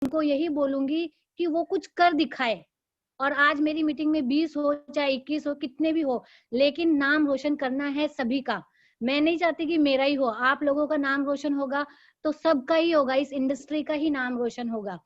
उनको यही बोलूंगी कि वो कुछ कर दिखाए। और आज मेरी मीटिंग में 20 हो चाहे 21 हो, कितने भी हो, लेकिन नाम रोशन करना है सभी का। मैं नहीं चाहती कि मेरा ही हो, आप लोगों का नाम रोशन होगा तो सबका ही होगा, इस इंडस्ट्री का ही नाम रोशन होगा।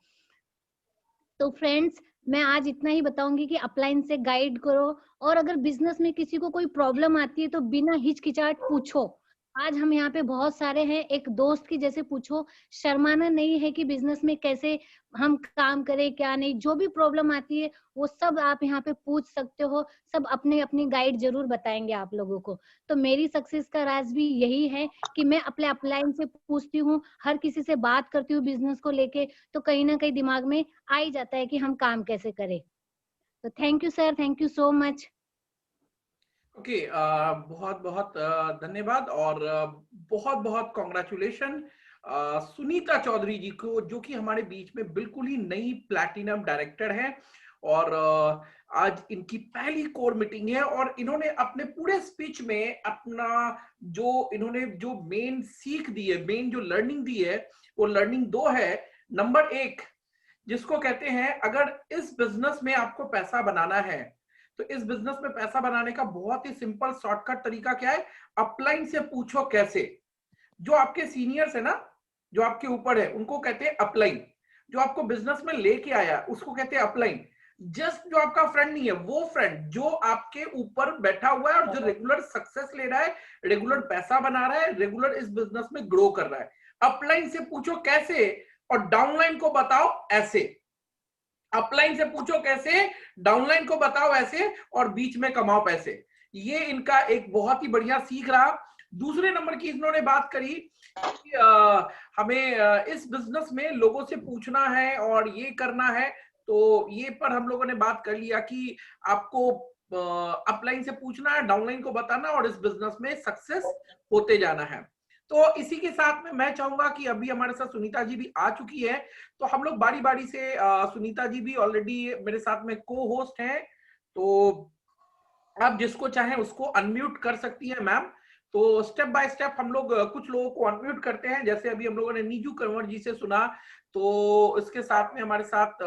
तो फ्रेंड्स, मैं आज इतना ही बताऊंगी कि अपलाइन से गाइड करो, और अगर बिजनेस में किसी को कोई प्रॉब्लम आती है तो बिना हिचकिचाहट पूछो। आज हम यहाँ पे बहुत सारे हैं, एक दोस्त की जैसे पूछो। शर्माना नहीं है कि बिजनेस में कैसे हम काम करें क्या नहीं, जो भी प्रॉब्लम आती है वो सब आप यहाँ पे पूछ सकते हो। सब अपने अपनी गाइड जरूर बताएंगे आप लोगों को। तो मेरी सक्सेस का राज भी यही है कि मैं अपने अपलाइन से पूछती हूँ, हर किसी से बात करती हूँ बिजनेस को लेके, तो कहीं ना कहीं दिमाग में आ ही जाता है कि हम काम कैसे करें। तो thank you sir, thank you so much. Okay, बहुत बहुत धन्यवाद और बहुत बहुत कॉन्ग्रेचुलेशन सुनीता चौधरी जी को, जो कि हमारे बीच में बिल्कुल ही नई प्लैटिनम डायरेक्टर है। और आज इनकी पहली कोर मीटिंग है और इन्होंने अपने पूरे स्पीच में अपना जो इन्होंने जो मेन सीख दी है, मेन जो लर्निंग दी है, वो लर्निंग दो है। नंबर एक, जिसको कहते हैं अगर इस बिजनेस में आपको पैसा बनाना है तो इस बिजनेस में पैसा बनाने का बहुत ही सिंपल शॉर्टकट तरीका क्या है, अपलाइन से पूछो कैसे। जो आपके सीनियर्स है ना, जो आपके ऊपर है, उनको कहते हैं अपलाइन। जो आपको बिजनेस में लेके आया उसको कहते हैं अपलाइन। जस्ट जो आपका फ्रेंड नहीं है, वो फ्रेंड जो आपके ऊपर बैठा हुआ है और जो रेगुलर सक्सेस ले रहा है, रेगुलर पैसा बना रहा है, रेगुलर इस बिजनेस में ग्रो कर रहा है। अपलाइन से पूछो कैसे और डाउनलाइन को बताओ ऐसे। अपलाइन से पूछो कैसे, डाउनलाइन को बताओ ऐसे, और बीच में कमाओ पैसे। ये इनका एक बहुत ही बढ़िया सीख रहा। दूसरे नंबर की इन्होंने बात करी कि हमें इस बिजनेस में लोगों से पूछना है और ये करना है। तो ये पर हम लोगों ने बात कर लिया कि आपको अपलाइन से पूछना है, डाउनलाइन को बताना और इस बिजनेस में सक्सेस होते जाना है। तो इसी के साथ में मैं चाहूंगा कि अभी हमारे साथ सुनीता जी भी आ चुकी है, तो हम लोग बारी बारी से सुनीता जी भी ऑलरेडी मेरे साथ में को होस्ट हैं, तो आप जिसको चाहें उसको अनम्यूट कर सकती हैं मैम। तो स्टेप बाय स्टेप हम लोग कुछ लोगों को अनम्यूट करते हैं, जैसे अभी हम लोगों ने नीजू कंवर जी से सुना। तो इसके साथ में हमारे साथ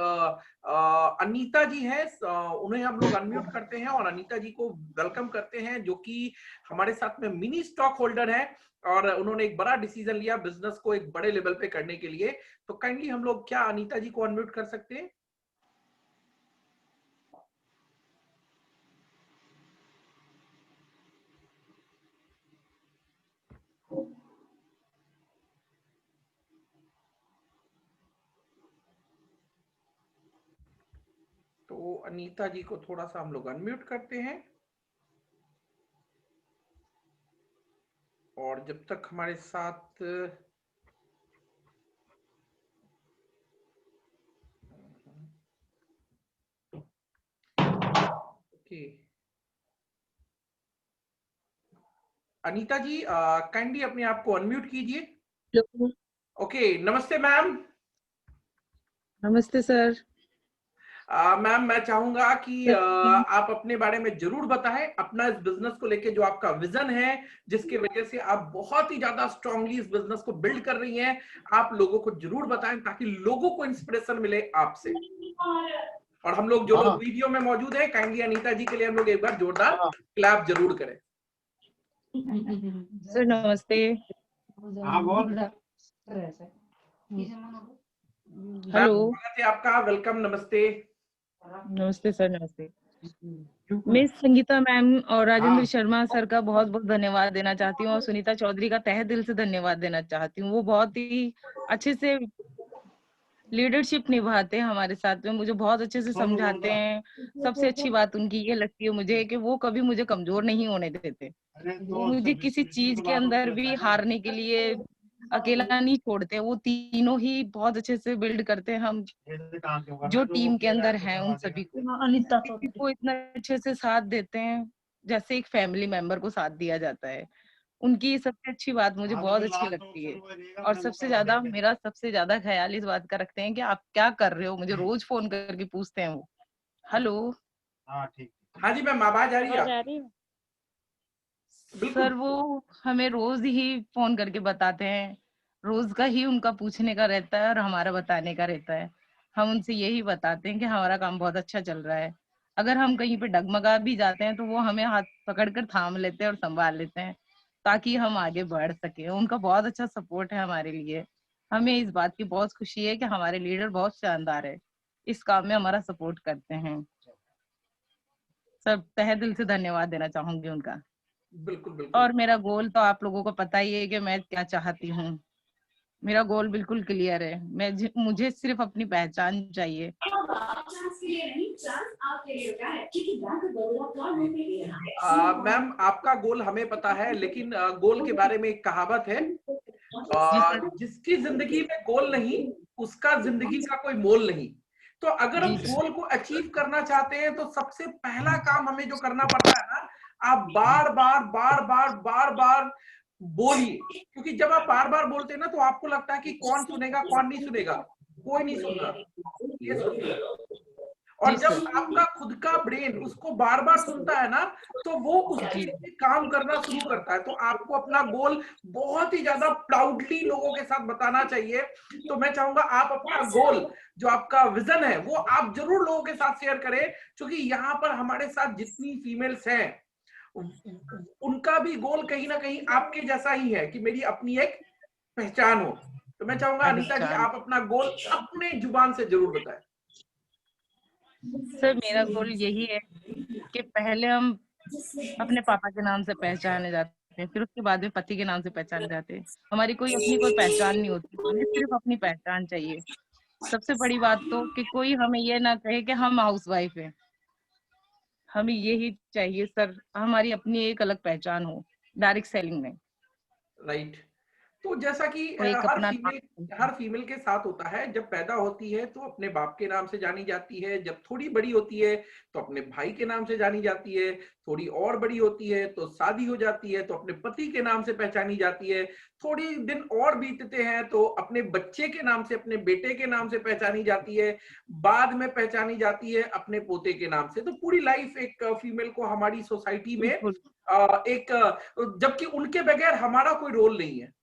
अनीता जी हैं, उन्हें हम लोग अनम्यूट करते हैं और अनीता जी को वेलकम करते हैं, जो कि हमारे साथ में मिनी स्टॉक होल्डर है और उन्होंने एक बड़ा डिसीजन लिया बिजनेस को एक बड़े लेवल पे करने के लिए। तो काइंडली हम लोग क्या अनीता जी को अनम्यूट कर सकते हैं? तो अनीता जी को थोड़ा सा हम लोग अनम्यूट करते हैं, और जब तक हमारे साथ ओके, अनीता जी काइंडली अपने आप को अनम्यूट कीजिए। हेलो। ओके, नमस्ते मैम। नमस्ते सर। मैम मैं चाहूंगा कि आप अपने बारे में जरूर बताएं, अपना इस बिजनेस को लेके जो आपका विजन है, जिसकी वजह से आप बहुत ही ज्यादा स्ट्रांगली इस बिजनेस को बिल्ड कर रही हैं, आप लोगों को जरूर बताएं ताकि लोगों को इंस्पिरेशन मिले आपसे। और हम लोग जो लोग वीडियो में मौजूद हैं, काइंडली अनीता जी के लिए हम लोग एक बार जोरदार क्लैप जरूर करें। सर नमस्ते। हेलो। स्वागत है आपका, वेलकम, नमस्ते। नमस्ते सर, नमस्ते। मैं संगीता मैम और राजेंद्र शर्मा सर का बहुत बहुत धन्यवाद देना चाहती हूँ और सुनीता चौधरी का तहे दिल से धन्यवाद देना चाहती हूँ। वो बहुत ही अच्छे से लीडरशिप निभाते हैं हमारे साथ में, मुझे बहुत अच्छे से समझाते हैं। सबसे अच्छी बात उनकी ये लगती है मुझे कि वो कभी मुझे कमजोर नहीं होने देते। वो मुझे किसी चीज के अंदर भी हारने के लिए अकेला नहीं छोड़ते। वो तीनों ही बहुत अच्छे से बिल्ड करते हैं हम जो टीम के अंदर हैं उन सभी को इतना अच्छे से साथ देते हैं जैसे एक फैमिली मेंबर को साथ दिया जाता है। उनकी सबसे अच्छी बात मुझे बहुत अच्छी लगती है। और सबसे ज्यादा मेरा सबसे ज्यादा ख्याल इस बात का रखते हैं कि आप क्या कर रहे हो, मुझे रोज फोन करके पूछते हैं वो। हेलो। हाँ जी मैम, आवाज आ रही है? सर वो हमें रोज ही फोन करके बताते हैं, रोज का ही उनका पूछने का रहता है और हमारा बताने का रहता है। हम उनसे यही बताते हैं कि हमारा काम बहुत अच्छा चल रहा है। अगर हम कहीं पे डगमगा भी जाते हैं तो वो हमें हाथ पकड़कर थाम लेते हैं और संभाल लेते हैं ताकि हम आगे बढ़ सके। उनका बहुत अच्छा सपोर्ट है हमारे लिए। हमें इस बात की बहुत खुशी है कि हमारे लीडर बहुत शानदार है, इस काम में हमारा सपोर्ट करते हैं। सब तहे दिल से धन्यवाद देना चाहूंगी उनका। बिल्कुल बिल्कुल। और मेरा गोल तो आप लोगों को पता ही है कि मैं क्या चाहती हूँ। मेरा गोल बिल्कुल क्लियर है। मुझे सिर्फ अपनी पहचान चाहिए। मैम आपका गोल हमें पता है, लेकिन गोल के बारे में एक कहावत है, जी सर। जिसकी जिंदगी में गोल नहीं उसका जिंदगी का कोई मोल नहीं। तो अगर हम जी जी। गोल को अचीव करना चाहते हैं तो सबसे पहला काम हमें जो करना पड़ता है ना, आप बार बार बार बार बार बार बोलिए। क्योंकि जब आप बार बार बोलते हैं ना तो आपको लगता है कि कौन सुनेगा कौन नहीं सुनेगा, कोई नहीं सुन रहा, ये सुनिए। जी और जब सर। आपका खुद का ब्रेन उसको बार बार सुनता है ना तो वो उस जी पे काम करना शुरू करता है। तो आपको अपना गोल बहुत ही ज्यादा प्राउडली लोगों के साथ बताना चाहिए। तो मैं चाहूंगा आप अपना गोल, जो आपका विजन है, वो आप जरूर लोगों के साथ शेयर करें, क्योंकि यहाँ पर हमारे साथ जितनी फीमेल्स हैं उनका भी गोल कहीं ना कहीं आपके जैसा ही है कि मेरी अपनी एक पहचान हो। तो मैं चाहूंगा अनीता जी आप अपना गोल अपने जुबान से जरूर बताएं। सर मेरा गोल यही है कि पहले हम अपने पापा के नाम से पहचाने जाते हैं, फिर उसके बाद में पति के नाम से पहचाने जाते हैं। हमारी कोई अपनी कोई पहचान नहीं होती, हमें सिर्फ अपनी पहचान चाहिए। सबसे बड़ी बात तो कि कोई हमें ये ना कहे कि हम हाउस वाइफ हैं। हमें यही चाहिए सर, हमारी अपनी एक अलग पहचान हो डायरेक्ट सेलिंग में। राइट। तो जैसा कि वो एक हर अपना फीमेल के साथ होता है, जब पैदा होती है तो अपने बाप के नाम से जानी जाती है, जब थोड़ी बड़ी होती है तो अपने भाई के नाम से जानी जाती है, थोड़ी और बड़ी होती है तो शादी हो जाती है तो अपने पति के नाम से पहचानी जाती है, थोड़ी दिन और बीतते हैं तो अपने बच्चे के नाम से, अपने बेटे के नाम से पहचानी जाती है, बाद में पहचानी जाती है अपने पोते के नाम से। तो पूरी लाइफ एक फीमेल को हमारी सोसाइटी में बिल्कुल। एक, जबकि उनके बगैर हमारा कोई रोल नहीं है।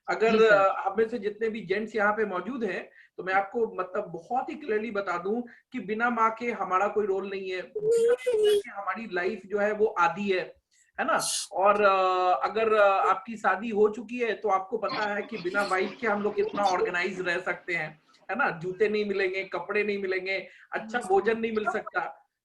अगर जी सर। हम में से जितने भी जेंट्स यहाँ पे मौजूद हैं तो मैं आपको मतलब बहुत ही क्लियरली बता दूं कि बिना माँ के हमारा कोई रोल नहीं है, बिना फीमेल के हमारी लाइफ जो है वो आधी है ना। और अगर आपकी शादी हो चुकी है तो आपको पता है कि बिना वाइफ के हम लोग कितना ऑर्गेनाइज रह सकते हैं, है ना। जूते नहीं मिलेंगे, कपड़े नहीं मिलेंगे, अच्छा भोजन नहीं मिल सकता।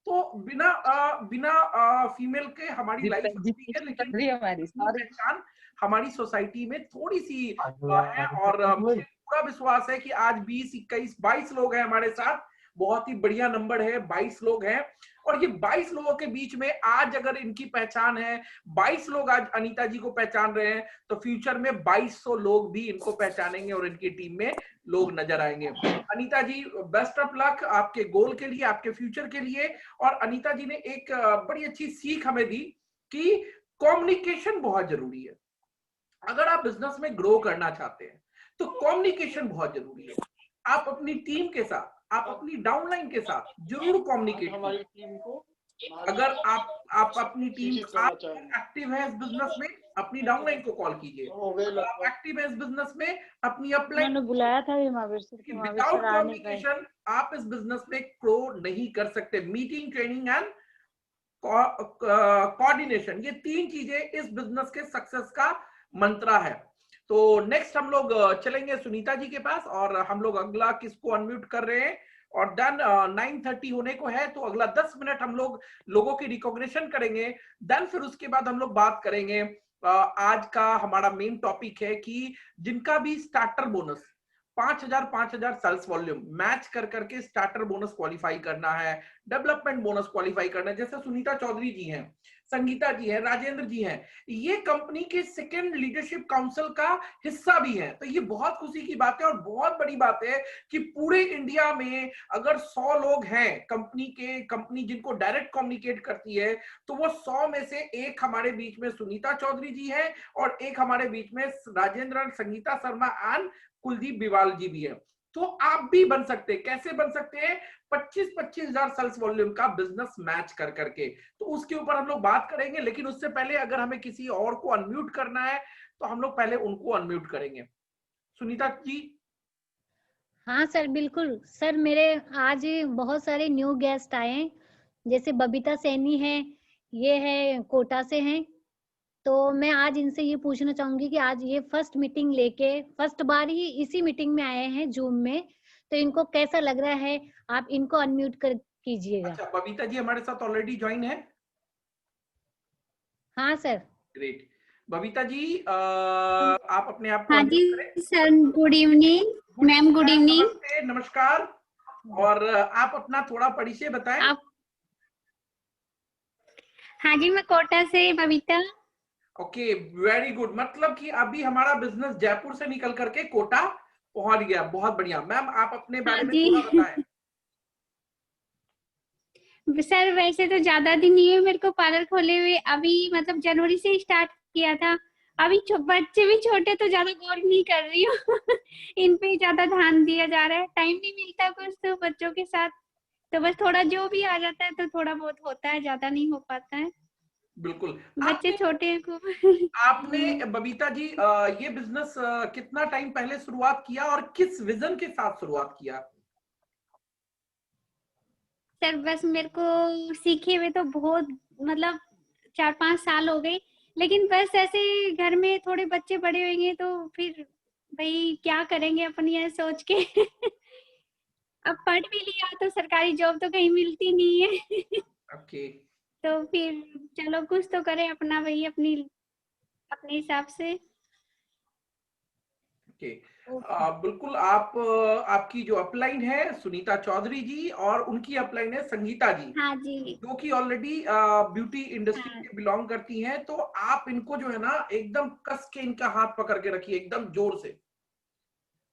तो बिना फीमेल के हमारी लाइफ अधूरी है, लेकिन हमारी अपनी सॉरी। पहचान हमारी सोसाइटी में थोड़ी सी है। और मुझे पूरा विश्वास है कि आज 20, 21, 22 लोग हैं हमारे साथ। बहुत ही बढ़िया नंबर है, 22 लोग हैं। और ये 22 लोगों के बीच में आज अगर इनकी पहचान है, 22 लोग आज अनीता जी को पहचान रहे हैं, तो फ्यूचर में 2200 लोग भी इनको पहचानेंगे और इनकी टीम में लोग नजर आएंगे। अनीता जी बेस्ट ऑफ लक आपके गोल के लिए, आपके फ्यूचर के लिए। और अनीता जी ने एक बड़ी अच्छी सीख हमें दी कि कम्युनिकेशन बहुत जरूरी है। अगर आप बिजनेस में ग्रो करना चाहते हैं तो कम्युनिकेशन बहुत जरूरी है। आप अपनी टीम के साथ, आप अपनी डाउनलाइन के साथ जरूर कम्युनिकेट कीजिए। अगर आप अपनी टीम, आप एक्टिव है इस बिजनेस में, अपनी डाउनलाइन को कॉल कीजिए। अगर आप एक्टिव है इस बिजनेस में, अपनी अपलाइन उन्होंने बुलाया था भी महावीर सर को, महावीर विदाउट सर आ नहीं पाए। कम्युनिकेशन आप इस बिजनेस में ग्रो नहीं कर सकते। मीटिंग, ट्रेनिंग एंड कोऑर्डिनेशन, ये तीन चीजें इस बिजनेस के सक्सेस का मंत्रा है। तो नेक्स्ट हम लोग चलेंगे सुनीता जी के पास, और हम लोग अगला किसको अनम्यूट कर रहे हैं। और देन 9:30 होने को है तो अगला 10 मिनट हम लोग लोगों की रिकॉग्निशन करेंगे। देन फिर उसके बाद हम लोग बात करेंगे। आज का हमारा मेन टॉपिक है कि जिनका भी starter bonus 5,000 sales volume match कर करके स्टार्टर बोनस क्वालिफाई करना है, डेवलपमेंट बोनस क्वालिफाई करना है, जैसे सुनीता चौधरी जी हैं, संगीता जी हैं, राजेंद्र जी हैं, ये कंपनी के सेकेंड लीडरशिप काउंसिल का हिस्सा भी हैं। तो ये बहुत खुशी की बात है और बहुत बड़ी बात है कि पूरे इंडिया में अगर 100 लोग हैं कंपनी जिनको डायरेक्ट कम्युनिकेट करती है, तो वो 100 में से एक हमारे बीच में सुनीता चौधरी जी है और एक हमारे बीच में राजेंद्र, संगीता शर्मा एंड कुलदीप बिवाल जी भी है। तो आप भी बन सकते हैं। कैसे बन सकते हैं? 25-25 हजार सेल्स वॉल्यूम का बिजनेस मैच कर करके। तो उसके ऊपर हम लोग बात करेंगे, लेकिन उससे पहले अगर हमें किसी और को अनम्यूट करना है तो हम लोग पहले उनको अनम्यूट करेंगे। सुनीता जी। हाँ सर, बिल्कुल सर। मेरे आज बहुत सारे न्यू गेस्ट आए हैं, जैसे बबीता सैनी है, ये है कोटा से हैं। तो मैं आज इनसे ये पूछना चाहूंगी कि आज ये फर्स्ट मीटिंग लेके फर्स्ट बार ही इसी मीटिंग में आए हैं जूम में, तो इनको कैसा लग रहा है? आप इनको अनम्यूट कर कीजिएगा। अच्छा, बबीता जी हमारे साथ ऑलरेडी ज्वाइन है। हाँ सर। ग्रेट। बबीता जी आप अपने आप को हाँ जी अनम्यूट करें। Sir, good evening ma'am, good evening. नमस्ते, नमस्कार। और आप अपना थोड़ा परिचय बताएं। आप हाँ जी, मैं कोटा से बबीता। Okay, very good. मतलब कि अभी हमारा बिजनेस जयपुर से निकल करके कोटा पहुंच गया। बहुत बढ़िया। मैम आप अपने हाँ बारे में जी थोड़ा बताएं। सर वैसे तो ज्यादा दिन नहीं है मेरे को पार्लर खोले हुए, अभी मतलब जनवरी से स्टार्ट किया था। अभी बच्चे भी छोटे तो ज्यादा गौर नहीं कर रही हूँ इन पे ज्यादा ध्यान दिया जा रहा है, टाइम नहीं मिलता कुछ तो बच्चों के साथ। तो बस थोड़ा जो भी आ जाता है तो थोड़ा बहुत होता है, ज्यादा नहीं हो पाता है, बिल्कुल। बच्चे छोटे हैं खूब आपने बबीता जी ये बिजनेस कितना टाइम पहले शुरुआत किया और किस विजन के साथ शुरुआत किया? सर बस मेरे को सीखे हुए तो बहुत मतलब 4-5 साल हो गए, लेकिन बस ऐसे घर में थोड़े बच्चे बड़े होंगे तो फिर भाई क्या करेंगे अपन ये सोच के अब पढ़ भी लिया तो सरकारी जॉब तो कहीं मिलती नहीं है ओके। तो फिर चलो कुछ तो करें अपना, वही अपनी अपने हिसाब से। ओके। बिल्कुल। आपकी जो अपलाइन है सुनीता चौधरी जी और उनकी अपलाइन है संगीता जी, हाँ जी। जो कि ऑलरेडी ब्यूटी इंडस्ट्री हाँ, के बिलोंग करती हैं। तो आप इनको जो है ना एकदम कस के इनका हाथ पकड़ के रखिए, एकदम जोर से,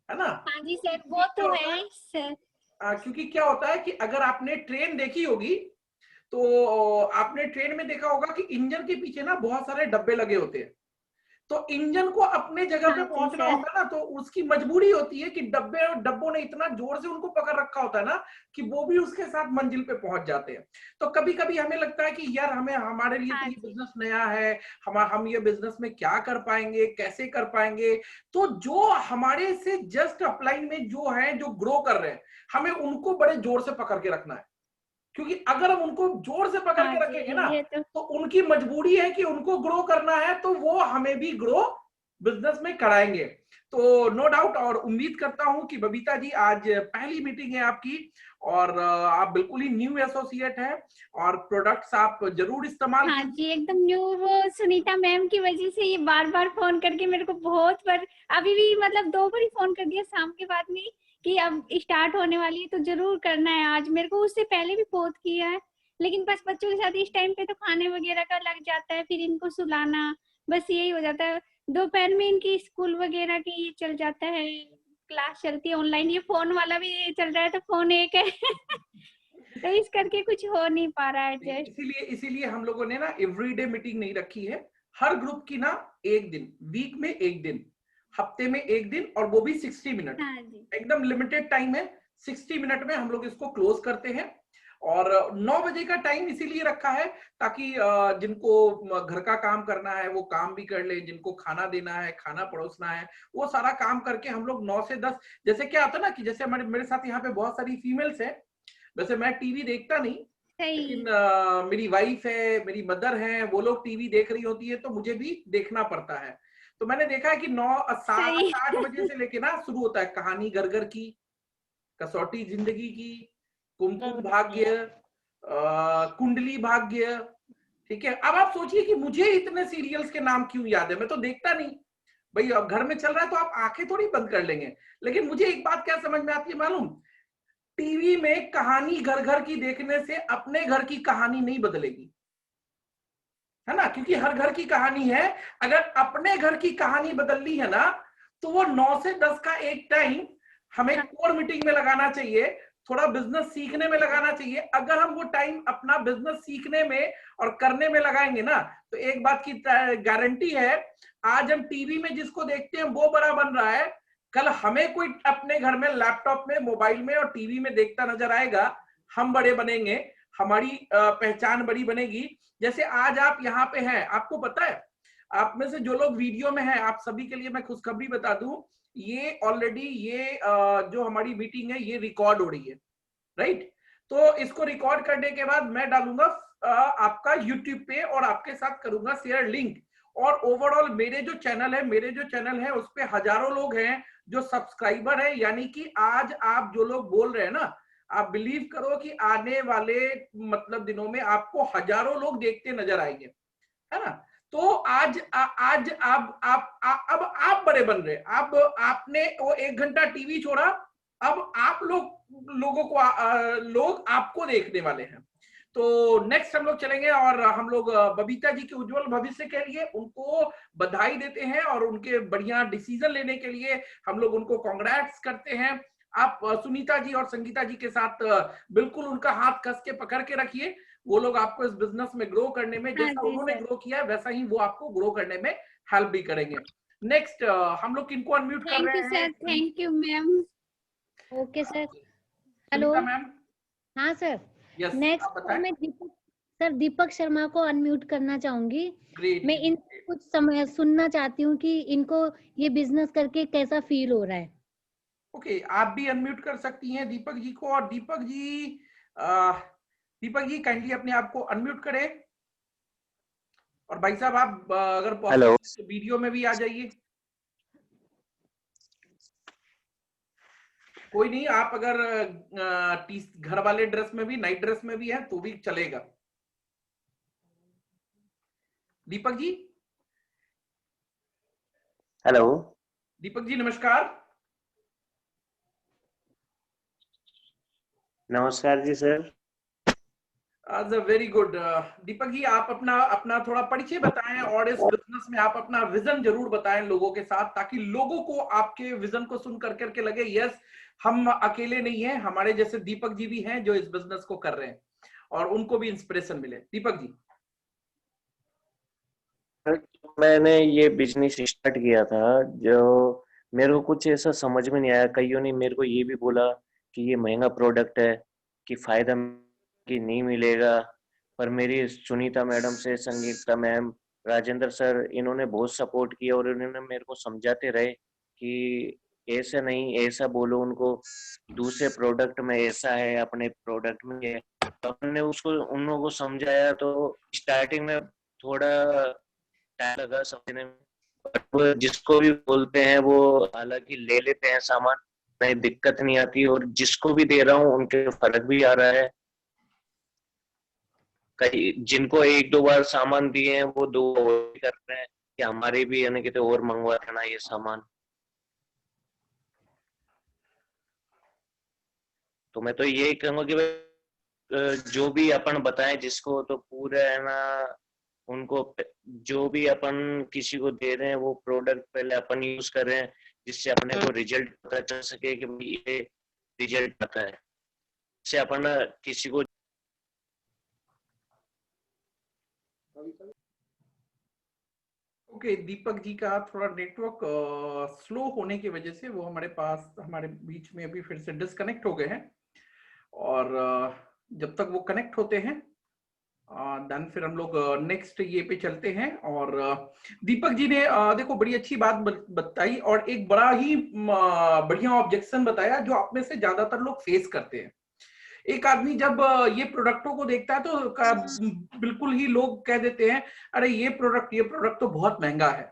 है ना? हाँ जी सर, क्योंकि वो क्या तो होता है सर। क्योंकि क्या होता है कि अगर आपने ट्रेन देखी होगी तो आपने ट्रेन में देखा होगा कि इंजन के पीछे ना बहुत सारे डब्बे लगे होते हैं। तो इंजन को अपने जगह पे हाँ जी पहुंचना सर। होता है ना, तो उसकी मजबूरी होती है कि डब्बों ने इतना जोर से उनको पकड़ रखा होता है ना कि वो भी उसके साथ मंजिल पे पहुंच जाते हैं। तो कभी कभी हमें लगता है कि यार हमारे लिए तो हाँ ये जी। बिजनेस नया है, हम ये बिजनेस में क्या कर पाएंगे, कैसे कर पाएंगे। तो जो हमारे से जस्ट अपलाइन में जो है, जो ग्रो कर रहे हैं, हमें उनको बड़े जोर से पकड़ के रखना है। क्योंकि अगर हम उनको जोर से पकड़ हाँ के जी रखेंगे ना, ये तो तो उनकी मजबूरी है कि उनको ग्रो करना है, तो वो हमें भी ग्रो बिजनेस में कराएंगे। तो नो डाउट, और उम्मीद करता हूं कि बबीता जी आज पहली मीटिंग है आपकी और आप बिल्कुल ही न्यू एसोसिएट हैं और प्रोडक्ट्स आप जरूर इस्तेमाल हाँ कीजिए। जी एकदम न्यू। वो सुनीता मैम की वजह से ये बार बार फोन करके मेरे को बहुत बार, अभी भी मतलब 2 बार ही फोन कर दिया शाम के बाद में कि अब स्टार्ट होने वाली है तो जरूर करना है आज। मेरे को उससे पहले भी बहुत किया है, लेकिन बस बच्चों के साथ इस टाइम पे तो खाने वगैरह का लग जाता है, फिर इनको सुलाना, बस यही हो जाता है। दोपहर में इनकी स्कूल वगैरह की ये चल जाता है, क्लास चलती है ऑनलाइन, ये फोन वाला भी चल रहा है तो फोन एक है तो इस करके कुछ हो नहीं पा रहा है एडजस्ट। इसीलिए इसीलिए हम लोगों ने ना एवरीडे मीटिंग नहीं रखी है। हर ग्रुप की ना एक दिन, वीक में एक दिन, हफ्ते में एक दिन, और वो भी 60 मिनट। हाँ जी। एकदम लिमिटेड टाइम है, 60 मिनट में हम लोग इसको क्लोज करते हैं। और 9 बजे का टाइम इसीलिए रखा है ताकि जिनको घर का काम करना है वो काम भी कर ले, जिनको खाना देना है, खाना परोसना है, वो सारा काम करके हम लोग 9 से 10। जैसे क्या होता है ना कि जैसे मेरे साथ यहाँ पे बहुत सारी फीमेल्स हैं। वैसे मैं टीवी देखता नहीं, सही। लेकिन मेरी वाइफ है, मेरी मदर है, वो लोग टीवी देख रही होती है तो मुझे भी देखना पड़ता है। तो मैंने देखा है कि 7 सही 8 बजे से लेके ना शुरू होता है कहानी घर घर की, कसौटी जिंदगी की, कुमकुम भाग्य, कुंडली भाग्य। ठीक है। अब आप सोचिए कि मुझे इतने सीरियल्स के नाम क्यों याद है, मैं तो देखता नहीं। भाई अब घर में चल रहा है तो आप आंखें थोड़ी बंद कर लेंगे। लेकिन मुझे एक बात क्या समझ में आती है मालूम, टीवी में कहानी घर घर की देखने से अपने घर की कहानी नहीं बदलेगी, है ना? क्योंकि हर घर की कहानी है। अगर अपने घर की कहानी बदलनी है ना, तो वो 9 से 10 का एक टाइम हमें कोर मीटिंग में लगाना चाहिए, थोड़ा बिजनेस सीखने में लगाना चाहिए। अगर हम वो टाइम अपना बिजनेस सीखने में और करने में लगाएंगे ना, तो एक बात की गारंटी है, आज हम टीवी में जिसको देखते हैं वो बड़ा बन रहा है, कल हमें कोई अपने घर में लैपटॉप में, मोबाइल में और टीवी में देखता नजर आएगा, हम बड़े बनेंगे, हमारी पहचान बड़ी बनेगी। जैसे आज आप यहाँ पे हैं, आपको पता है, आप में से जो लोग वीडियो में हैं, आप सभी के लिए मैं खुशखबरी बता दूं, ये ऑलरेडी ये जो हमारी मीटिंग है ये रिकॉर्ड हो रही है, राइट? तो इसको रिकॉर्ड करने के बाद मैं डालूंगा आपका यूट्यूब पे और आपके साथ करूंगा शेयर लिंक। और ओवरऑल मेरे जो चैनल है उस पे हजारों लोग हैं जो सब्सक्राइबर है, यानी कि आज आप जो लोग बोल रहे हैं ना, आप बिलीव करो कि आने वाले मतलब दिनों में आपको हजारों लोग देखते नजर आएंगे, है ना? तो आज आज अब आप बड़े बन रहे, अब आपने वो 1 घंटा टीवी छोड़ा, अब आप लोगों को लोग आपको देखने वाले हैं। तो नेक्स्ट हम लोग चलेंगे और हम लोग बबीता जी के उज्जवल भविष्य के लिए उनको बधाई देते हैं और उनके बढ़िया डिसीजन लेने के लिए हम लोग उनको कांग्रेट्स करते हैं। आप सुनीता जी और संगीता जी के साथ बिल्कुल उनका हाथ कस के पकड़ के रखिए, वो लोग आपको इस बिजनेस में ग्रो करने में जैसा उन्होंने ग्रो किया है वैसा ही वो आपको ग्रो करने में हेल्प भी करेंगे। नेक्स्ट हम लोग किनको अनम्यूट कर रहे हैं? Thank you ma'am. Okay sir. Hello ma'am. हाँ सर। यस, नेक्स्ट मैं दीपक शर्मा को अनम्यूट करना चाहूंगी। ग्रेट। मैं इनसे कुछ समय सुनना चाहती हूँ कि इनको ये बिजनेस करके कैसा फील हो रहा है। ओके, आप भी अनम्यूट कर सकती हैं दीपक जी को। और दीपक जी काइंडली अपने आप को अनम्यूट करें। और भाई साहब आप अगर पॉसिबल तो वीडियो में भी आ जाइए। कोई नहीं, आप अगर घर वाले ड्रेस में भी, नाइट ड्रेस में भी है तो भी चलेगा। दीपक जी। हेलो दीपक जी नमस्कार। नमस्कार जी sir. Very good. Deepak ji आप अपना थोड़ा परिचय बताएं और इस बिजनेस में आप अपना विजन जरूर बताएं लोगों के साथ, ताकि लोगों को आपके विजन को सुन करके लगे यस हम अकेले नहीं हैं, हमारे जैसे दीपक जी भी हैं जो इस बिजनेस को कर रहे हैं और उनको भी इंस्पिरेशन मिले। दीपक जी। मैंने ये बिजनेस स्टार्ट किया था, जो मेरे को कुछ ऐसा समझ में नहीं आया। कईयों ने मेरे को ये भी बोला कि ये महंगा प्रोडक्ट है, कि फायदा कि नहीं मिलेगा। पर मेरी सुनीता मैडम से, संगीता मैम, राजेंद्र सर, इन्होंने बहुत सपोर्ट किया और इन्होंने मेरे को समझाते रहे कि ऐसा नहीं, ऐसा बोलो उनको, दूसरे प्रोडक्ट में ऐसा है, अपने प्रोडक्ट में है। तो हमने उसको उन लोगों को समझाया। तो स्टार्टिंग में थोड़ा टाइम लगा समझने में, बट जिसको भी बोलते हैं वो हालांकि ले लेते हैं सामान, नहीं दिक्कत नहीं आती। और जिसको भी दे रहा हूँ उनके फर्क भी आ रहा है। कई जिनको 1-2 बार सामान दिए हैं वो 2 और कर रहे हैं कि हमारे भी यानी कि और मंगवा देना ये सामान। तो मैं तो यही कहूंगा कि जो भी अपन बताएं जिसको, तो पूरा है ना, उनको जो भी अपन किसी को दे रहे हैं वो प्रोडक्ट पहले अपन यूज कर रहे हैं, जिससे अपने को रिजल्ट पता चल सके कि भाई ये रिजल्ट आता है। इससे अपन किसी को ओके, दीपक जी का थोड़ा नेटवर्क स्लो होने की वजह से वो हमारे बीच में अभी फिर से डिस्कनेक्ट हो गए हैं। और जब तक वो कनेक्ट होते हैं देन फिर हम लोग नेक्स्ट ये पे चलते हैं। और दीपक जी ने देखो बड़ी अच्छी बात बताई और एक बड़ा ही बढ़िया ऑब्जेक्शन बताया जो आप में से ज्यादातर लोग फेस करते हैं। एक आदमी जब ये प्रोडक्टों को देखता है तो बिल्कुल ही लोग कह देते हैं अरे ये प्रोडक्ट तो बहुत महंगा है।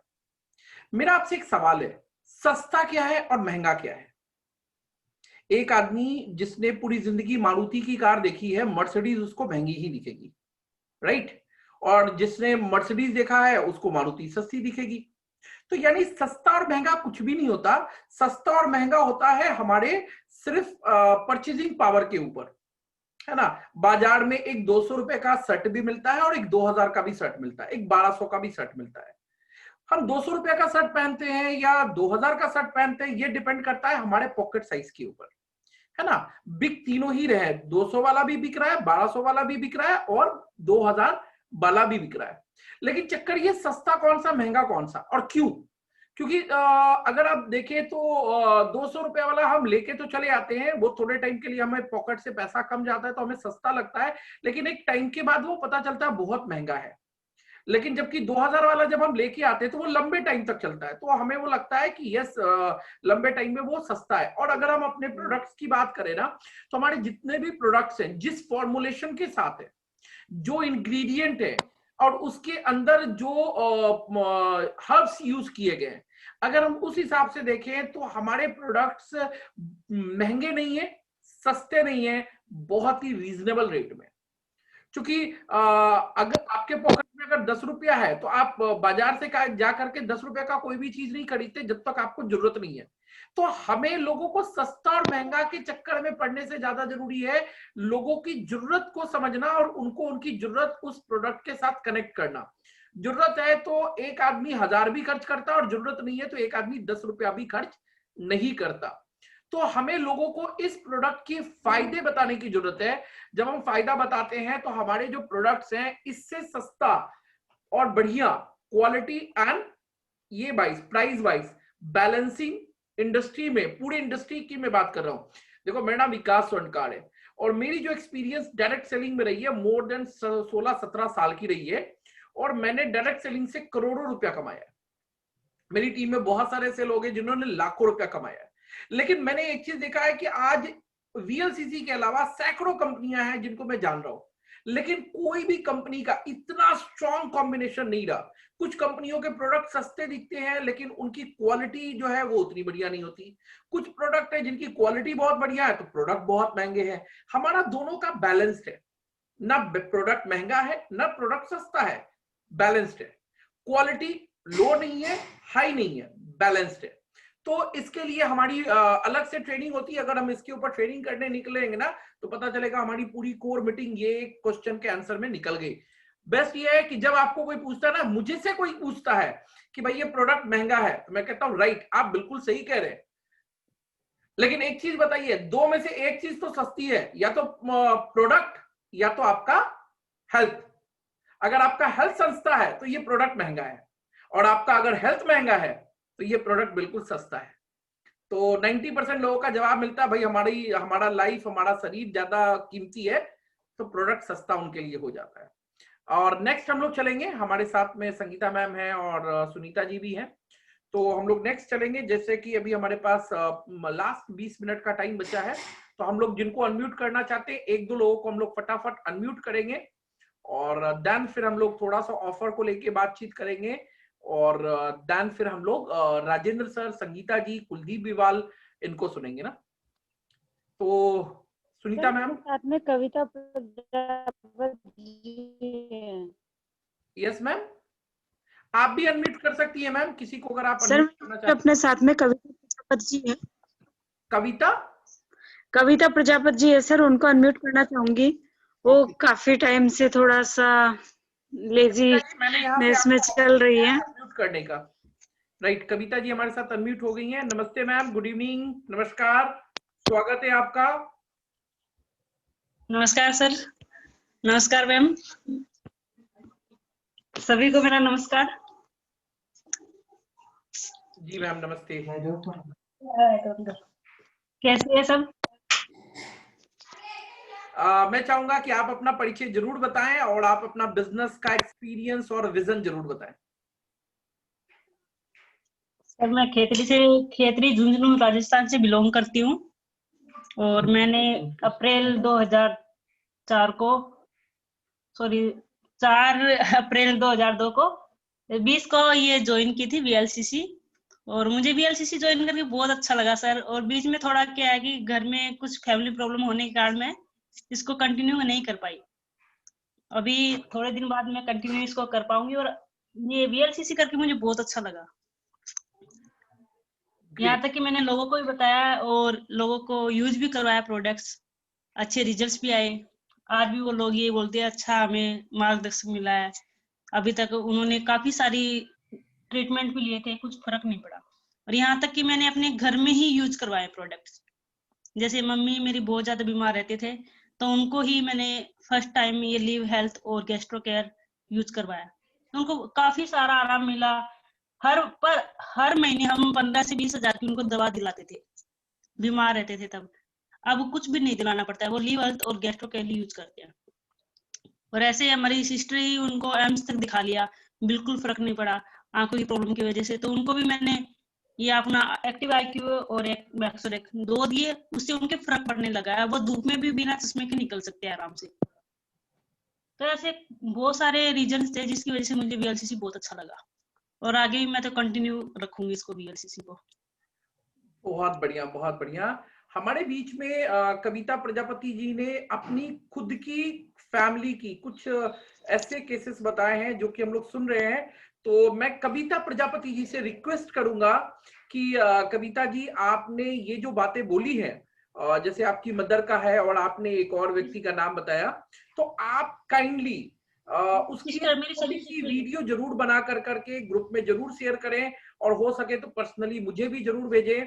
मेरा आपसे एक सवाल है, सस्ता क्या है और महंगा क्या है? एक आदमी जिसने पूरी जिंदगी मारुति की कार देखी है, मर्सिडीज उसको महंगी ही दिखेगी, राइट? और जिसने मर्सिडीज देखा है उसको मारुति सस्ती दिखेगी। तो यानी सस्ता और महंगा कुछ भी नहीं होता। सस्ता और महंगा होता है हमारे सिर्फ परचेजिंग पावर के ऊपर, है ना? बाजार में एक 200 रुपए का शर्ट भी मिलता है और एक 2000 का भी शर्ट मिलता है, एक 1200 का भी शर्ट मिलता है। हम 200 रुपए का शर्ट पहनते हैं या 2000 का शर्ट पहनते हैं, ये डिपेंड करता है हमारे पॉकेट साइज के ऊपर, है ना? बिक तीनों ही रहे, 200 वाला भी बिक रहा है, 1200 वाला भी बिक रहा है और 2000 वाला भी बिक रहा है। लेकिन चक्कर ये सस्ता कौन सा महंगा कौन सा और क्यों? क्योंकि अगर आप देखें तो 200 रुपए वाला हम लेके तो चले आते हैं, वो थोड़े टाइम के लिए हमें पॉकेट से पैसा कम जाता है तो हमें सस्ता लगता है, लेकिन एक टाइम के बाद वो पता चलता है बहुत महंगा है। लेकिन जबकि 2000 वाला जब हम लेके आते हैं तो वो लंबे टाइम तक चलता है, तो हमें वो लगता है कि यस लंबे टाइम में वो सस्ता है। और अगर हम अपने प्रोडक्ट्स की बात करें ना, तो हमारे जितने भी प्रोडक्ट्स हैं, जिस फॉर्मुलेशन के साथ है, जो इंग्रेडिएंट है और उसके अंदर जो हर्ब्स यूज किए गए हैं, अगर हम उस हिसाब से देखें तो हमारे प्रोडक्ट्स महंगे नहीं है, सस्ते नहीं है, बहुत ही रीजनेबल रेट में। क्योंकि अगर आपके पॉकेट में अगर 10 रुपया है तो आप बाजार से जा करके 10 रुपए का कोई भी चीज नहीं खरीदते जब तक आपको जरूरत नहीं है। तो हमें लोगों को सस्ता और महंगा के चक्कर में पड़ने से ज्यादा जरूरी है लोगों की जरूरत को समझना और उनको उनकी जरूरत उस प्रोडक्ट के साथ कनेक्ट करना। जरूरत है तो एक आदमी 1000 भी खर्च करता और जरूरत नहीं है तो एक आदमी 10 रुपया भी खर्च नहीं करता। तो हमें लोगों को इस प्रोडक्ट के फायदे बताने की जरूरत है। जब हम फायदा बताते हैं तो हमारे जो प्रोडक्ट्स हैं इससे सस्ता और बढ़िया क्वालिटी एंड ये प्राइस वाइज बैलेंसिंग इंडस्ट्री में, पूरे इंडस्ट्री की मैं बात कर रहा हूं। देखो मेरा नाम विकास स्वर्णकार है और मेरी जो एक्सपीरियंस डायरेक्ट सेलिंग में रही है मोर देन 16-17 साल की रही है और मैंने डायरेक्ट सेलिंग से करोड़ों रुपया कमाया है। मेरी टीम में बहुत सारे ऐसे लोग हैं जिन्होंने लाखों रुपया कमाया है। लेकिन मैंने एक चीज देखा है कि आज वीएलसीसी के अलावा सैकड़ों कंपनियां हैं जिनको मैं जान रहा हूं, लेकिन कोई भी कंपनी का इतना स्ट्रॉन्ग कॉम्बिनेशन नहीं रहा। कुछ कंपनियों के प्रोडक्ट सस्ते दिखते हैं लेकिन उनकी क्वालिटी जो है वो उतनी बढ़िया नहीं होती। कुछ प्रोडक्ट है जिनकी क्वालिटी बहुत बढ़िया है तो प्रोडक्ट बहुत महंगे हैं। हमारा दोनों का बैलेंस्ड है, ना प्रोडक्ट महंगा है ना प्रोडक्ट सस्ता है, बैलेंस्ड है। क्वालिटी लो नहीं है, हाई नहीं है, बैलेंस्ड है। तो इसके लिए हमारी अलग से ट्रेनिंग होती है। अगर हम इसके ऊपर ट्रेनिंग करने निकलेंगे ना तो पता चलेगा हमारी पूरी कोर मीटिंग ये क्वेश्चन के आंसर में निकल गई। बेस्ट ये है कि जब आपको कोई पूछता है ना, मुझे से कोई पूछता है कि भाई ये प्रोडक्ट महंगा है, तो मैं कहता हूं राइट, आप बिल्कुल सही कह रहे हैं, लेकिन एक चीज बताइए, दो में से एक चीज तो सस्ती है, या तो प्रोडक्ट या तो आपका हेल्थ। अगर आपका हेल्थ सस्ता है तो ये प्रोडक्ट महंगा है, और आपका अगर हेल्थ महंगा है तो ये प्रोडक्ट बिल्कुल सस्ता है। तो 90% लोगों का जवाब मिलता है भाई हमारा लाइफ, हमारा शरीर ज्यादा कीमती है, तो प्रोडक्ट सस्ता उनके लिए हो जाता है। और नेक्स्ट हम लोग चलेंगे, हमारे साथ में संगीता मैम है और सुनीता जी भी हैं, तो हम लोग नेक्स्ट चलेंगे। जैसे कि अभी हमारे पास लास्ट 20 मिनट का टाइम बचा है, तो हम लोग जिनको अनम्यूट करना चाहते हैं, एक दो लोगों को हम लोग फटाफट अनम्यूट करेंगे और देन फिर हम लोग थोड़ा सा ऑफर को लेके बातचीत करेंगे और देन फिर हम लोग राजेंद्र सर, संगीता जी, कुलदीप बिवाल, इनको सुनेंगे ना। तो सुनीता मैम साथ में कविता प्रजापति। यस मैम, आप भी अनम्यूट कर सकती हैं मैम, किसी को अगर आप सर करना चाहते अपने साथ में कविता प्रजापति जी है। कविता प्रजापति जी है सर, उनको अनम्यूट करना चाहूंगी। वो काफी टाइम से थोड़ा सा लेजी में चल रही है अनम्यूट करने का। राइट, कविता जी हमारे साथ अनम्यूट हो गई हैं। नमस्ते मैम, गुड इवनिंग, नमस्कार, स्वागत है आपका। नमस्कार सर। नमस्कार मैम, सभी को मेरा नमस्कार। जी मैम नमस्ते। कैसे है सब? मैं चाहूंगा कि आप अपना परिचय जरूर बताएं और आप अपना बिजनेस का एक्सपीरियंस और विजन जरूर बताएं। सर मैं खेतरी झुंझुनू राजस्थान से बिलोंग करती हूँ और मैंने अप्रैल 2004 को 4 अप्रैल 2002 को 20 को ये ज्वाइन की थी वीएलसीसी, और मुझे वीएलसीसी ज्वाइन करके बहुत अच्छा लगा सर। और बीच में थोड़ा क्या है कि घर में कुछ फैमिली प्रॉब्लम होने के कारण मैं इसको कंटिन्यू नहीं कर पाई। अभी थोड़े दिन बाद मैं कंटिन्यू इसको कर पाऊंगी, और ये वीएलसीसी करके मुझे बहुत अच्छा लगा। यहाँ तक कि मैंने लोगों को भी बताया और लोगों को यूज भी करवाया प्रोडक्ट्स, अच्छे रिजल्ट्स भी आए। आज भी वो लोग ये बोलते हैं अच्छा हमें मार्गदर्शन मिला है। अभी तक उन्होंने काफी सारी ट्रीटमेंट भी लिए थे, कुछ फर्क नहीं पड़ा। और यहाँ तक कि मैंने अपने घर में ही यूज करवाए प्रोडक्ट्स। जैसे मम्मी मेरी बहुत ज्यादा बीमार रहते थे तो उनको ही मैंने फर्स्ट टाइम ये लिव हेल्थ और गैस्ट्रो केयर यूज करवाया, उनको काफी सारा आराम मिला। हर महीने हम 15 से 20 हजार की उनको दवा दिलाते थे, बीमार रहते थे तब। अब कुछ भी नहीं दिलाना पड़ता है, वो लिव हेल्थ और गैस्ट्रो केयर यूज करते हैं। और ऐसे हमारी सिस्टर ही उनको एम्स तक दिखा लिया, बिल्कुल फर्क नहीं पड़ा आंखों की प्रॉब्लम की वजह से। तो उनको भी मैंने ये अपना एक्टिव IQ और एक मैक्सोरेक 2 दिए, उससे उनके फर्क पड़ने लगा है, वो धूप में भी बिना चश्मे के निकल सकते हैं आराम से। तो ऐसे बहुत सारे रीजंस थे जिसकी वजह से मुझे VLCC बहुत अच्छा लगा, और आगे भी मैं तो कंटिन्यू रखूंगी इसको VLCC को। बहुत बढ़िया, बहुत बढ़िया। हमारे बीच में कविता प्रजापति जी ने अपनी खुद की फैमिली की कुछ ऐसे केसेस बताए हैं जो कि हम लोग सुन रहे हैं। तो मैं कविता प्रजापति जी से रिक्वेस्ट करूंगा कि कविता जी, आपने ये जो बातें बोली हैं, जैसे आपकी मदर का है और आपने एक और व्यक्ति का नाम बताया, तो आप काइंडली उसकी छोटी सी वीडियो जरूर बना करके ग्रुप में जरूर शेयर करें, और हो सके तो पर्सनली मुझे भी जरूर भेजें।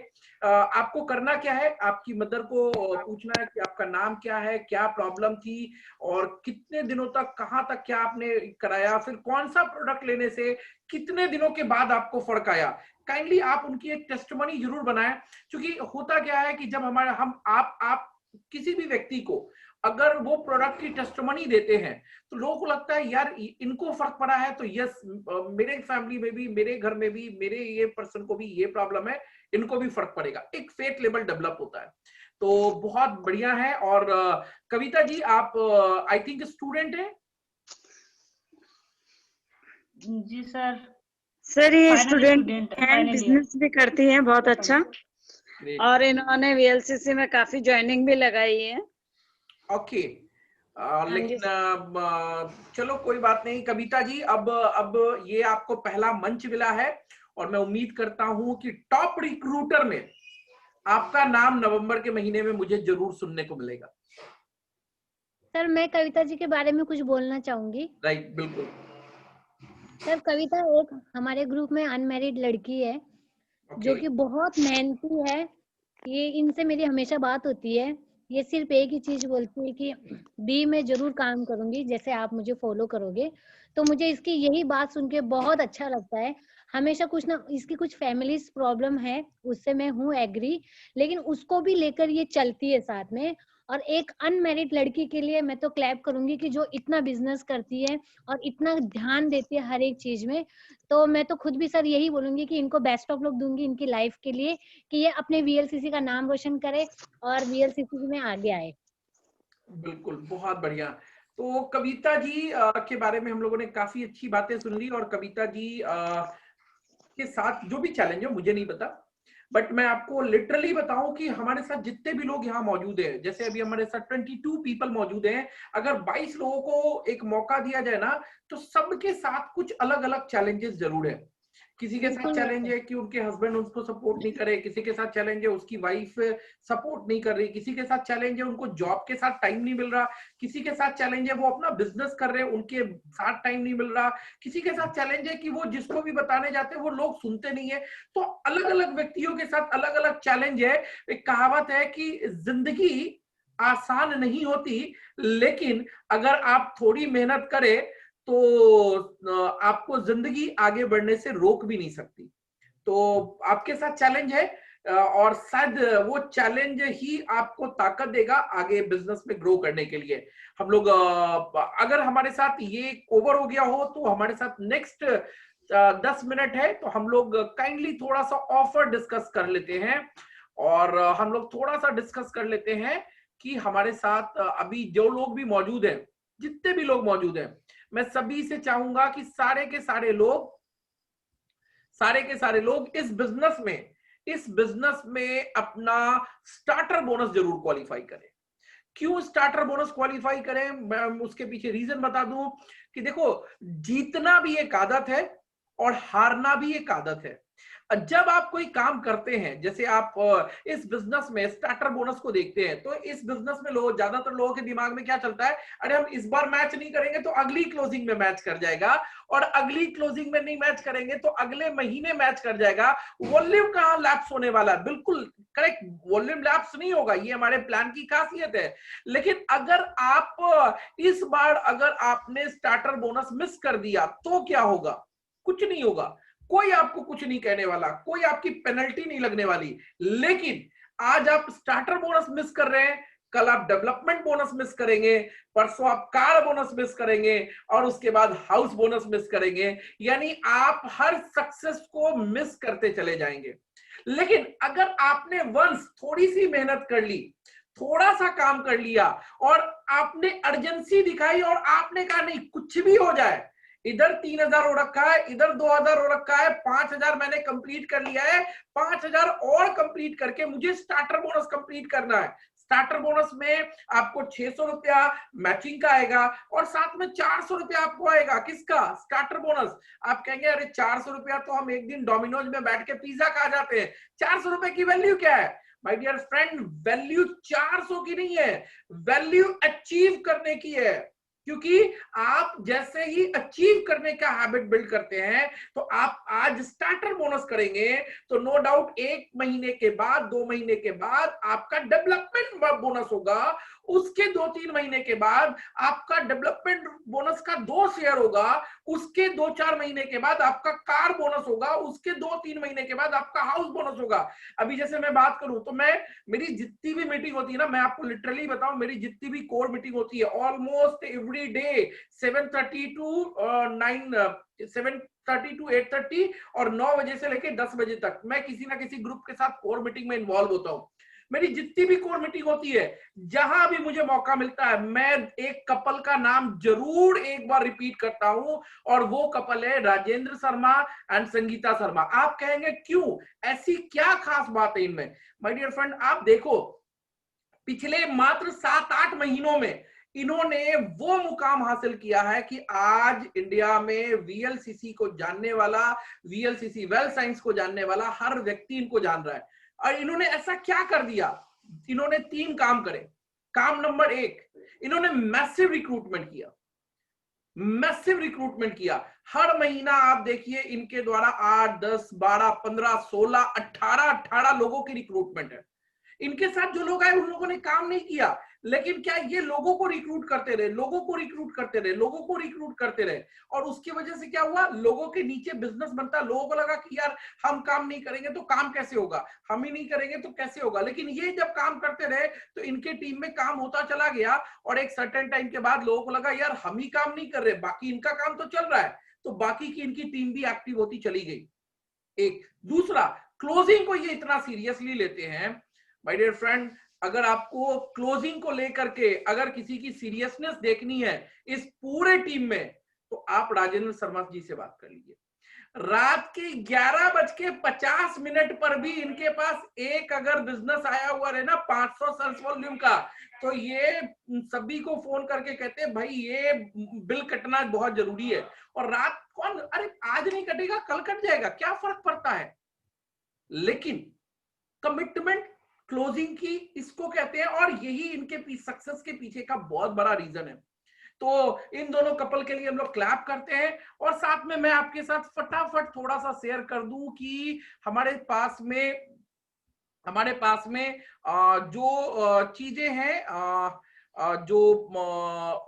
आपको करना क्या है, आपकी मदर को पूछना है कि आपका नाम क्या है, क्या प्रॉब्लम थी, और कितने दिनों तक, कहां तक क्या आपने कराया, फिर कौन सा प्रोडक्ट लेने से कितने दिनों के बाद आपको फर्क आया। काइंडली आप उनकी एक टेस्टमनी जरूर बनाएं, क्योंकि होता क्या है कि जब हमारा आप किसी भी व्यक्ति को अगर वो प्रोडक्ट की टेस्टमनी देते हैं तो लोगों को लगता है यार इनको फर्क पड़ा है, तो यस मेरे फैमिली में भी, मेरे घर में भी, मेरे ये पर्सन को भी ये प्रॉब्लम है, इनको भी फर्क पड़ेगा। एक फेथ लेवल डेवलप होता है, तो बहुत बढ़िया है। और कविता जी, आप आई थिंक स्टूडेंट हैं? जी सर। सर ये स्टूडेंट हैं, बिजनेस भी करती हैं, बहुत अच्छा। और इन्होंने VLCC में काफी ज्वाइनिंग भी लगाई है। ओके, लेकिन चलो कोई बात नहीं कविता जी, अब ये आपको पहला मंच मिला है, और मैं उम्मीद करता हूं कि टॉप रिक्रूटर में आपका नाम नवंबर के महीने में मुझे जरूर सुनने को मिलेगा। सर मैं कविता जी के बारे में कुछ बोलना चाहूंगी। राइट, बिल्कुल। सर कविता एक हमारे ग्रुप में अनमैरिड लड़की है, जो कि बहुत मेहनती है। ये इनसे मेरी हमेशा बात होती है, ये सिर्फ एक ही चीज बोलती है कि दी मैं जरूर काम करूंगी जैसे आप मुझे फॉलो करोगे। तो मुझे इसकी यही बात सुन के बहुत अच्छा लगता है। हमेशा कुछ ना, इसकी कुछ फैमिली प्रॉब्लम है, उससे मैं हूँ एग्री, लेकिन उसको भी लेकर ये चलती है साथ में। और एक अनमैरिड लड़की के लिए मैं तो क्लैप करूंगी कि जो इतना बिजनेस करती है और इतना ध्यान देती है हर एक चीज में। तो मैं तो खुद भी सर यही बोलूंगी कि इनको बेस्ट ऑफ लक दूंगी इनकी लाइफ के लिए, कि ये अपने VLCC का नाम रोशन करे और VLCC में आगे आए। बिल्कुल, बहुत बढ़िया। तो कविता जी के बारे में हम लोगों ने काफी अच्छी बातें सुन ली, और कविता जी के साथ जो भी चैलेंज है मुझे नहीं पता, बट मैं आपको लिटरली बताऊं कि हमारे साथ जितने भी लोग यहाँ मौजूद हैं, जैसे अभी हमारे साथ 22 पीपल मौजूद हैं, अगर 22 लोगों को एक मौका दिया जाए ना, तो सबके साथ कुछ अलग अलग चैलेंजेस जरूर है। किसी के साथ चैलेंज है कि उनके हस्बैंड उनको सपोर्ट नहीं करे, किसी के साथ चैलेंज है उसकी वाइफ सपोर्ट नहीं कर रही, किसी के साथ चैलेंज है उनको जॉब के साथ टाइम नहीं मिल रहा, किसी के साथ चैलेंज है वो अपना बिजनेस कर रहे हैं उनके साथ टाइम नहीं मिल रहा, किसी के साथ चैलेंज है कि वो जिसको भी बताने जाते हैं वो लोग सुनते नहीं है। तो अलग अलग व्यक्तियों के साथ अलग अलग चैलेंज है। एक कहावत है कि जिंदगी आसान नहीं होती, लेकिन अगर आप थोड़ी मेहनत करें तो आपको जिंदगी आगे बढ़ने से रोक भी नहीं सकती। तो आपके साथ चैलेंज है, और शायद वो चैलेंज ही आपको ताकत देगा आगे बिजनेस में ग्रो करने के लिए। हम लोग अगर हमारे साथ ये ओवर हो गया हो तो हमारे साथ नेक्स्ट 10 मिनट है, तो हम लोग काइंडली थोड़ा सा ऑफर डिस्कस कर लेते हैं, और हम लोग थोड़ा सा डिस्कस कर लेते हैं कि हमारे साथ अभी जो लोग भी मौजूद हैं, जितने भी लोग मौजूद हैं, मैं सभी से चाहूंगा कि सारे के सारे लोग इस बिजनेस में अपना स्टार्टर बोनस जरूर क्वालिफाई करें। क्यों स्टार्टर बोनस क्वालिफाई करें, मैं उसके पीछे रीजन बता दूं कि देखो, जीतना भी एक आदत है और हारना भी एक आदत है। जब आप कोई काम करते हैं, जैसे आप इस बिजनेस में स्टार्टर बोनस को देखते हैं, तो इस बिजनेस में ज्यादातर लोगों के दिमाग में क्या चलता है, अरे हम इस बार मैच नहीं करेंगे तो अगली क्लोजिंग में मैच कर जाएगा, और अगली क्लोजिंग में नहीं मैच करेंगे तो अगले महीने मैच कर जाएगा। वॉल्यूम कहां लैप्स होने वाला, बिल्कुल करेक्ट, वॉल्यूम लैप्स नहीं होगा, ये हमारे प्लान की खासियत है। लेकिन अगर आप इस बार अगर आपने स्टार्टर बोनस मिस कर दिया तो क्या होगा, कुछ नहीं होगा, कोई आपको कुछ नहीं कहने वाला, कोई आपकी पेनल्टी नहीं लगने वाली। लेकिन आज आप स्टार्टर बोनस मिस कर रहे हैं, कल आप डेवलपमेंट बोनस मिस करेंगे, परसों आप कार बोनस मिस करेंगे और उसके बाद हाउस बोनस मिस करेंगे। यानी आप हर सक्सेस को मिस करते चले जाएंगे। लेकिन अगर आपने वंस थोड़ी सी मेहनत कर ली, थोड़ा सा काम कर लिया और आपने अर्जेंसी दिखाई और आपने कहा नहीं कुछ भी हो जाए, इधर 3000 हो रखा है, इधर 2000 हो रखा है, 5000 मैंने कंप्लीट कर लिया है, 5000 और कंप्लीट करके मुझे स्टार्टर बोनस कंप्लीट करना है। स्टार्टर बोनस में आपको 600 रुपया मैचिंग का आएगा और साथ में 400 रुपया आपको आएगा। किसका? Starter bonus. आप कहेंगे अरे 400 रुपया तो हम एक दिन डोमिनोज में बैठ के पिज्जा खा जाते हैं, 400 रुपए की वैल्यू क्या है? माय डियर फ्रेंड, वैल्यू 400 की नहीं है, वैल्यू अचीव करने की है। क्योंकि आप जैसे ही अचीव करने का हैबिट बिल्ड करते हैं तो आप आज स्टार्टर बोनस करेंगे तो नो डाउट 1 महीने के बाद, 2 महीने के बाद आपका डेवलपमेंट बोनस होगा, उसके 2-3 महीने के बाद आपका डेवलपमेंट बोनस का 2 शेयर होगा, उसके 2-4 महीने के बाद आपका कार बोनस होगा, उसके 2-3 महीने के बाद आपका हाउस बोनस होगा। अभी जैसे मैं बात करूं तो मेरी जितनी भी मीटिंग होती है ना, मैं आपको लिटरली बताऊं, मेरी जितनी भी कोर मीटिंग होती है ऑलमोस्ट एवरी डे 7:30 टू 8:30 और 9 बजे से लेकर 10 बजे तक मैं किसी ना किसी ग्रुप के साथ कोर मीटिंग में इन्वॉल्व होता हूं। मेरी जितनी भी कोर मीटिंग होती है, जहां भी मुझे मौका मिलता है, मैं एक कपल का नाम जरूर एक बार रिपीट करता हूं और वो कपल है राजेंद्र शर्मा एंड संगीता शर्मा। आप कहेंगे क्यों, ऐसी क्या खास बात है इनमें? माय डियर फ्रेंड, आप देखो पिछले मात्र 7-8 महीनों में इन्होंने वो मुकाम हासिल किया है कि आज इंडिया में वीएलसीसी को जानने वाला, वीएलसीसी वेल्थ साइंस को जानने वाला हर व्यक्ति इनको जान रहा है। और इन्होंने ऐसा क्या कर दिया? इन्होंने 3 काम करे। काम नंबर 1, इन्होंने मैसिव रिक्रूटमेंट किया। मैसिव रिक्रूटमेंट किया। हर महीना आप देखिए इनके द्वारा 8, 10, 12, 15, 16, 18 लोगों की रिक्रूटमेंट है। इनके साथ जो लोग आए उन लोगों ने काम नहीं किया, लेकिन क्या ये लोगों को रिक्रूट करते रहे, लोगों को रिक्रूट करते रहे, लोगों को रिक्रूट करते रहे, और उसकी वजह से क्या हुआ, लोगों के नीचे बिजनेस बनता। लोगों को लगा कि यार हम काम नहीं करेंगे तो काम कैसे होगा, हम ही नहीं करेंगे तो कैसे होगा। लेकिन ये जब काम करते रहे तो इनके टीम में काम होता चला गया और एक सर्टेन टाइम के बाद लोगों को लगा यार हम ही काम नहीं कर रहे, बाकी इनका काम तो चल रहा है, तो बाकी की इनकी टीम भी एक्टिव होती चली गई। एक दूसरा, क्लोजिंग को ये इतना सीरियसली लेते हैं। माय डियर फ्रेंड, अगर आपको क्लोजिंग को लेकर के अगर किसी की सीरियसनेस देखनी है इस पूरे टीम में, तो आप राजेंद्र शर्मा जी से बात कर लीजिए। रात के 11:50 पर भी इनके पास एक अगर बिजनेस आया हुआ है ना 500 सेल्स वॉल्यूम का, तो ये सभी को फोन करके कहते हैं भाई ये बिल कटना बहुत जरूरी है। और रात कौन, अरे आज नहीं कटेगा कल कट जाएगा, क्या फर्क पड़ता है। लेकिन कमिटमेंट, क्लोजिंग की, इसको कहते हैं, और यही इनके सक्सेस के पीछे का बहुत बड़ा रीजन है। तो इन दोनों कपल के लिए हम लोग क्लैप करते हैं। और साथ में मैं आपके साथ फटाफट थोड़ा सा शेयर कर दूं कि हमारे पास में जो चीजें हैं, जो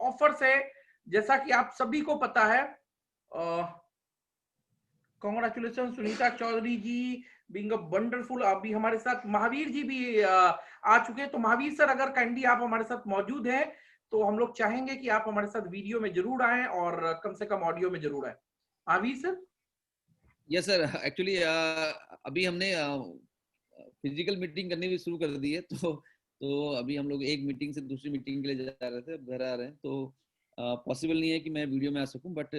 ऑफर्स है, जैसा कि आप सभी को पता है, congratulation Sunita Chaudhary ji being a wonderful. अभी हमारे साथ महावीर जी भी आ चुके हैं। तो महावीर सर, अगर काइंडली आप हमारे साथ मौजूद हैं तो हम लोग चाहेंगे कि आप हमारे साथ वीडियो में जरूर आए और कम से कम ऑडियो में जरूर आए। Mahavir sir. Yes sir, actually अभी हमने फिजिकल मीटिंग करनी भी शुरू कर दी है, तो अभी हम लोग एक मीटिंग से दूसरी मीटिंग के लिए जा रहे थे, अब घर आ रहे हैं, तो पॉसिबल नहीं है कि मैं वीडियो में आ सकूं, बट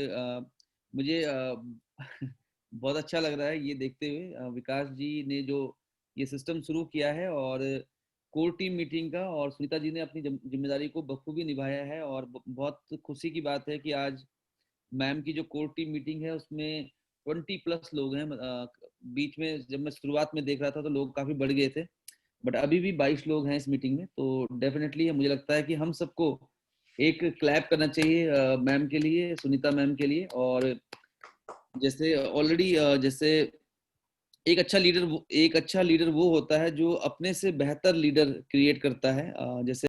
मुझे बहुत अच्छा लग रहा है ये देखते हुए विकास जी ने जो ये सिस्टम शुरू किया है और कोर टीम मीटिंग का, और सुनीता जी ने अपनी जिम्मेदारी को बखूबी निभाया है। और बहुत खुशी की बात है कि आज मैम की जो कोर टीम मीटिंग है उसमें 20+ लोग हैं। बीच में जब मैं शुरुआत में देख रहा था तो लोग काफी बढ़ गए थे, बट अभी भी 22 लोग हैं इस मीटिंग में। तो डेफिनेटली मुझे लगता है कि हम सबको एक क्लैप करना चाहिए मैम के लिए, सुनीता मैम के लिए। और जैसे ऑलरेडी जैसे एक अच्छा लीडर वो होता है जो अपने से बेहतर लीडर क्रिएट करता है। जैसे